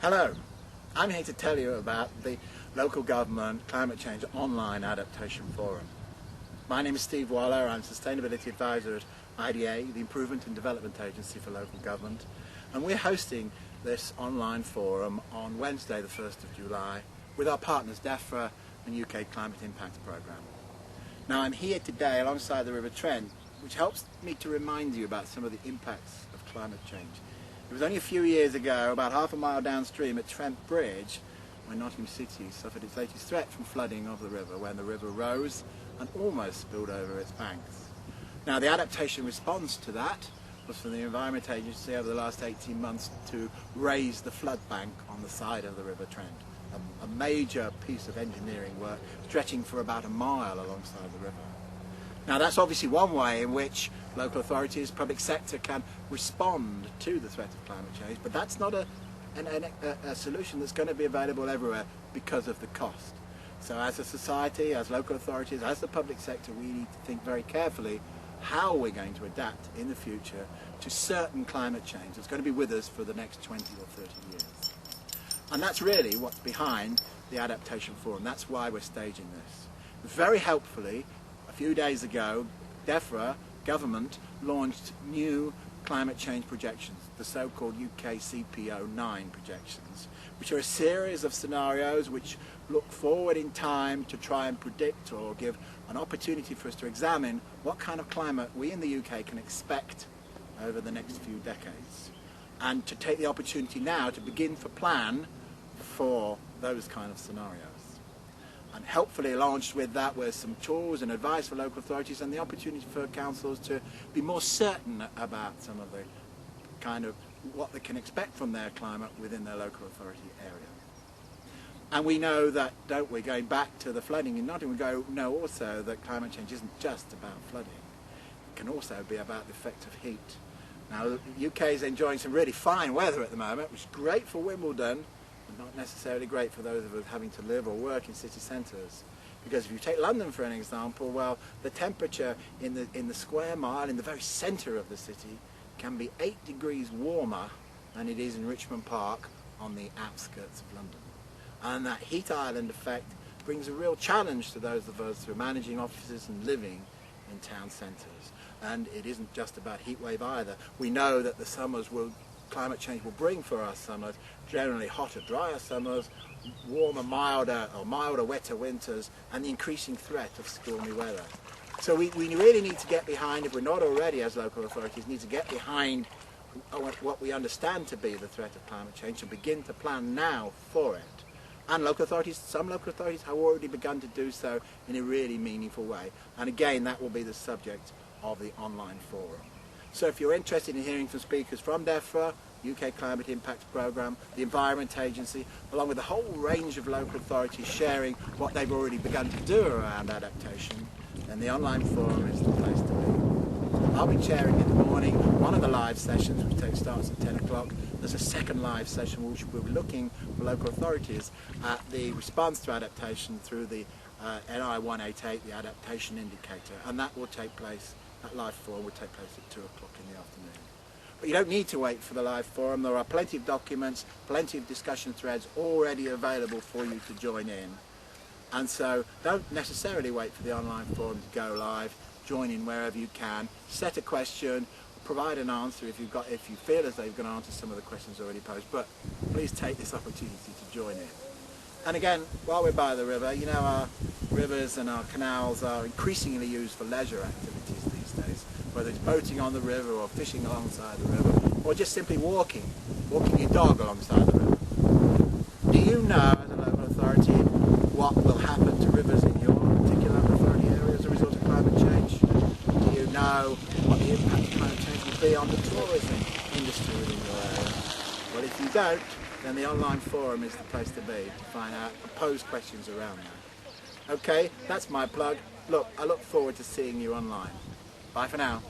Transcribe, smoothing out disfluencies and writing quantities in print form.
Hello, I'm here to tell you about the Local Government Climate Change Online Adaptation Forum. My name is Steve Waller, I'm Sustainability Advisor at IDA, the Improvement and Development Agency for Local Government, and we're hosting this online forum on Wednesday the 1st of July with our partners DEFRA and UK Climate Impact Programme. Now I'm here today alongside the River Trent, which helps me to remind you about some of the impacts of climate change. It was only a few years ago, about half a mile downstream at Trent Bridge, when Nottingham City suffered its latest threat from flooding of the river, when the river rose and almost spilled over its banks. Now the adaptation response to that was from the Environment Agency over the last 18 months to raise the flood bank on the side of the River Trent, a major piece of engineering work stretching for about a mile alongside the river. Now that's obviously one way in which local authorities, public sector can respond to the threat of climate change, but that's not a solution that's going to be available everywhere because of the cost. So as a society, as local authorities, as the public sector, we need to think very carefully how we're going to adapt in the future to certain climate change that's going to be with us for the next 20 or 30 years. And that's really what's behind the Adaptation Forum. That's why we're staging this. Very helpfully, a few days ago, DEFRA, government, launched new climate change projections, the so-called UK CP09 projections, which are a series of scenarios which look forward in time to try and predict or give an opportunity for us to examine what kind of climate we in the UK can expect over the next few decades, and to take the opportunity now to begin to plan for those kind of scenarios. And helpfully launched with that were some tools and advice for local authorities and the opportunity for councils to be more certain about some of the kind of what they can expect from their climate within their local authority area. And we know that, don't we, going back to the flooding in Nottingham, we know also that climate change isn't just about flooding. It can also be about the effect of heat. Now the UK is enjoying some really fine weather at the moment, which is great for Wimbledon, not necessarily great for those of us having to live or work in city centres. Because if you take London for an example, well, the temperature in the square mile, in the very centre of the city, can be 8 degrees warmer than it is in Richmond Park on the outskirts of London. And that heat island effect brings a real challenge to those of us who are managing offices and living in town centres. And it isn't just about heat wave either. We know that the summers climate change will bring for us summers, generally hotter, drier summers, warmer, milder, wetter winters, and the increasing threat of stormy weather. So we really need to get behind, if we're not already as local authorities, need to get behind what we understand to be the threat of climate change and begin to plan now for it. And local authorities, some local authorities have already begun to do so in a really meaningful way. And again, that will be the subject of the online forum. So if you're interested in hearing from speakers from DEFRA, UK Climate Impact Programme, the Environment Agency, along with a whole range of local authorities sharing what they've already begun to do around adaptation, then the online forum is the place to be. I'll be chairing in the morning one of the live sessions, which starts at 10 o'clock. There's a second live session which we'll be looking for local authorities at the response to adaptation through the NI 188, the adaptation indicator, and that will take place. That live forum will take place at 2 o'clock in the afternoon. But you don't need to wait for the live forum. There are plenty of documents, plenty of discussion threads already available for you to join in. And so don't necessarily wait for the online forum to go live. Join in wherever you can. Set a question, provide an answer if you feel as though you're going to answer some of the questions already posed. But please take this opportunity to join in. And again, while we're by the river, you know, our rivers and our canals are increasingly used for leisure activities these days, whether it's boating on the river or fishing alongside the river, or just simply walking your dog alongside the river. Do you know, as a local authority, what will happen to rivers in your particular authority area as a result of climate change? Do you know what the impact of climate change will be on the tourism industry within your area? Well, if you don't, then the online forum is the place to be to find out and pose questions around that. Okay, that's my plug. Look, I look forward to seeing you online. Bye for now.